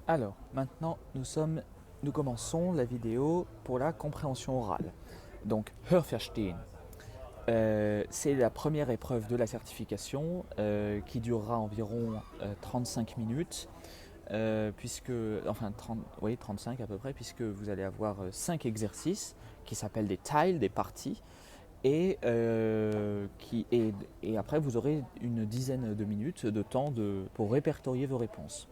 Alors, maintenant, nous commençons la vidéo pour la compréhension orale. Donc, Hörverstehen, c'est la première épreuve de la certification qui durera environ 35 minutes, puisque, enfin 30, oui, 35 à peu près, puisque vous allez avoir 5 exercices qui s'appellent des tiles, des parties, et, et après vous aurez une dizaine de minutes de temps pour répertorier vos réponses.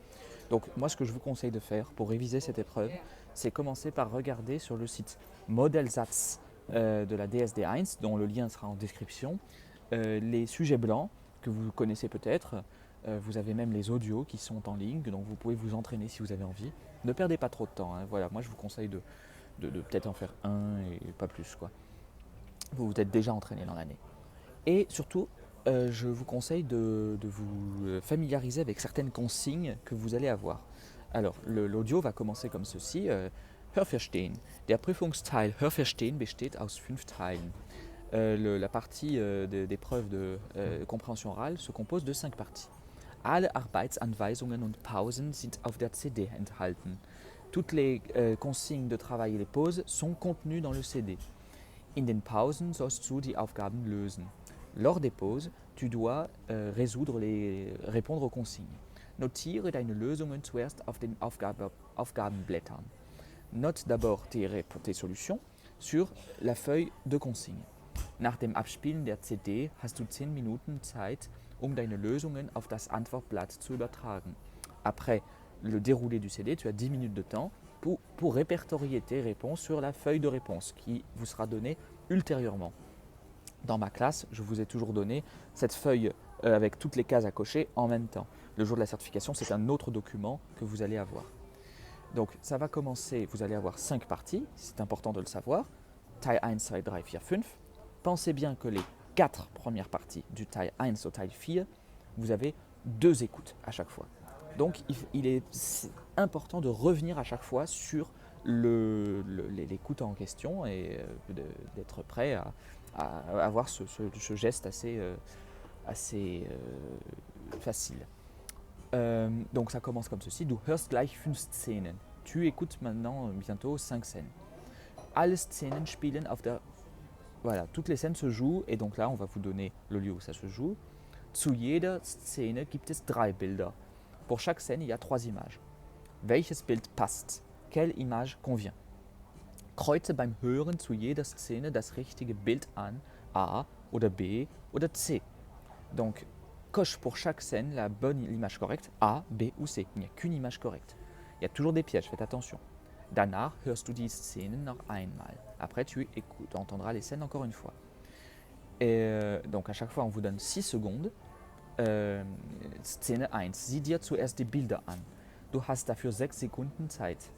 Donc moi ce que je vous conseille de faire pour réviser cette épreuve, c'est commencer par regarder sur le site Modelsatz de la DSD1, dont le lien sera en description, les sujets blancs que vous connaissez peut-être. Vous avez même les audios qui sont en ligne, donc vous pouvez vous entraîner si vous avez envie. Ne perdez pas trop de temps, hein. Voilà, moi je vous conseille de peut-être en faire un et pas plus, quoi. Vous vous êtes déjà entraîné dans l'année. Et surtout, je vous conseille de vous familiariser avec certaines consignes que vous allez avoir. Alors, l'audio va commencer comme ceci. Hörverstehen. Der Prüfungsteil Hörverstehen besteht aus 5 Teilen. La partie d'épreuve de compréhension orale se compose de 5 parties. Alle Arbeitsanweisungen und Pausen sind auf der CD enthalten. Toutes les consignes de travail et les pauses sont contenues dans le CD. In den Pausen sollst du die Aufgaben lösen. Lors des pauses, tu dois répondre aux consignes. Notiere deine Lösungen zuerst auf den Aufgabenblättern. Note d'abord tes solutions sur la feuille de consignes. Nach dem Abspielen der CD hast du 10 Minuten Zeit, um deine Lösungen auf das Antwortblatt zu übertragen. Après le déroulé du CD, tu as 10 minutes de temps pour répertorier tes réponses sur la feuille de réponse qui vous sera donnée ultérieurement. Dans ma classe, je vous ai toujours donné cette feuille avec toutes les cases à cocher en même temps. Le jour de la certification, c'est un autre document que vous allez avoir. Donc ça va commencer, vous allez avoir 5 parties, c'est important de le savoir. Teil 1, 2, 3, 4, 5. Pensez bien que les 4 premières parties du Teil 1 au Teil 4, vous avez 2 écoutes à chaque fois. Donc il est important de revenir à chaque fois sur l'écoute en question et d'être prêt à avoir ce geste assez facile. Donc ça commence comme ceci. Du hörst gleich 5 Szenen. Tu écoutes maintenant bientôt 5 scènes. Alle Szenen spielen auf der... Voilà, toutes les scènes se jouent et donc là on va vous donner le lieu où ça se joue. Zu jeder Szene gibt es 3 Bilder. Pour chaque scène, il y a 3 images. Welches Bild passt? Quelle image convient? Kreuze beim Hören zu jeder Szene das richtige Bild an, A oder B oder C. Donc, coche pour chaque scène l'image correcte, A, B ou C. Il n'y a qu'une image correcte. Il y a toujours des pièges, faites attention. Danach hörst du die Szenen noch einmal. Après, tu entendras les scènes encore une fois. Et donc, à chaque fois, on vous donne 6 secondes. Szene 1. Sieh dir zuerst die Bilder an. Du hast dafür 6 Sekunden Zeit.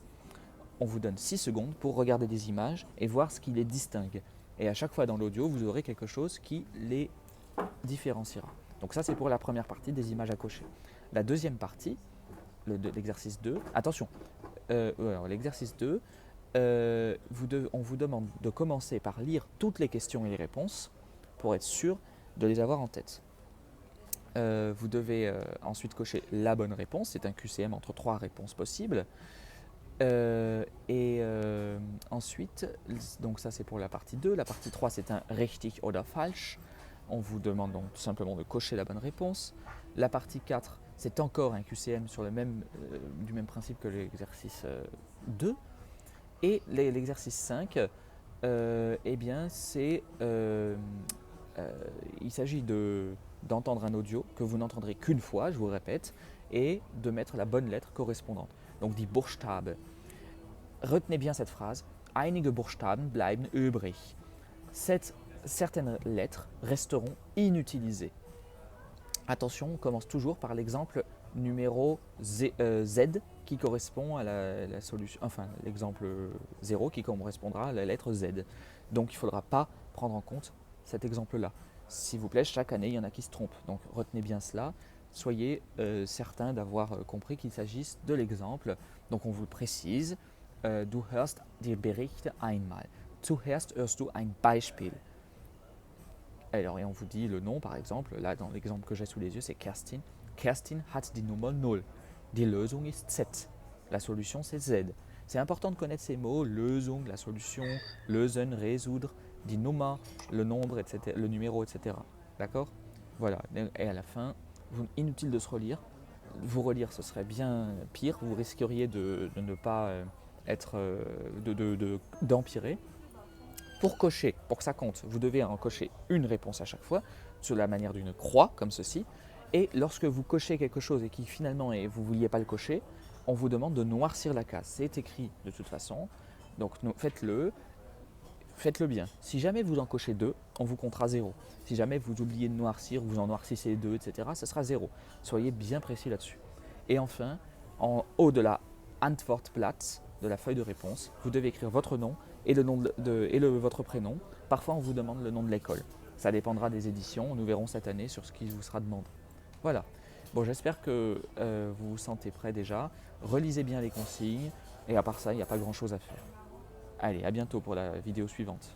On vous donne 6 secondes pour regarder des images et voir ce qui les distingue. Et à chaque fois dans l'audio, vous aurez quelque chose qui les différenciera. Donc ça, c'est pour la première partie des images à cocher. La deuxième partie, l'exercice 2, attention, l'exercice 2, on vous demande de commencer par lire toutes les questions et les réponses pour être sûr de les avoir en tête. Vous devez ensuite cocher la bonne réponse, c'est un QCM entre 3 réponses possibles. Ensuite, donc ça c'est pour la partie 2, la partie 3 c'est un richtig oder falsch. On vous demande donc tout simplement de cocher la bonne réponse. La partie 4 c'est encore un QCM sur du même principe que l'exercice 2. Et l'exercice 5, eh bien il s'agit d'entendre un audio que vous n'entendrez qu'une fois, je vous répète, et de mettre la bonne lettre correspondante. Donc die Buchstabe. Retenez bien cette phrase. Einige Buchstaben bleiben übrig. Certaines lettres resteront inutilisées. Attention, on commence toujours par l'exemple numéro Z qui correspond à la solution, enfin l'exemple 0 qui correspondra à la lettre Z. Donc il ne faudra pas prendre en compte cet exemple-là. S'il vous plaît, chaque année, il y en a qui se trompent. Donc retenez bien cela. Soyez certains d'avoir compris qu'il s'agisse de l'exemple. Donc on vous le précise. Du hörst die Berichte einmal. Zuerst hörst du ein Beispiel. Alors, et on vous dit le nom, par exemple. Là, dans l'exemple que j'ai sous les yeux, c'est Kerstin. Kerstin hat die Nummer 0. Die Lösung ist Z. La solution, c'est Z. C'est important de connaître ces mots, Lösung, la solution, lösen, résoudre, die Nummer, le nombre, etc., le numéro, etc. D'accord? Voilà. Et à la fin, inutile de se relire. Vous relire, ce serait bien pire. Vous risqueriez de ne pas être, d'empirer. Pour cocher, pour que ça compte, vous devez en cocher une réponse à chaque fois, sur la manière d'une croix, comme ceci. Et lorsque vous cochez quelque chose et qui finalement vous ne vouliez pas le cocher, on vous demande de noircir la case. C'est écrit de toute façon, donc faites-le bien. Si jamais vous en cochez deux, on vous comptera 0. Si jamais vous oubliez de noircir, vous en noircissez 2, etc., ça sera 0. Soyez bien précis là-dessus. Et enfin, en haut de la Antwortblatt, de la feuille de réponse, vous devez écrire votre nom et, votre prénom. Parfois, on vous demande le nom de l'école. Ça dépendra des éditions. Nous verrons cette année sur ce qui vous sera demandé. Voilà. Bon, j'espère que vous vous sentez prêt déjà. Relisez bien les consignes. Et à part ça, il n'y a pas grand-chose à faire. Allez, à bientôt pour la vidéo suivante.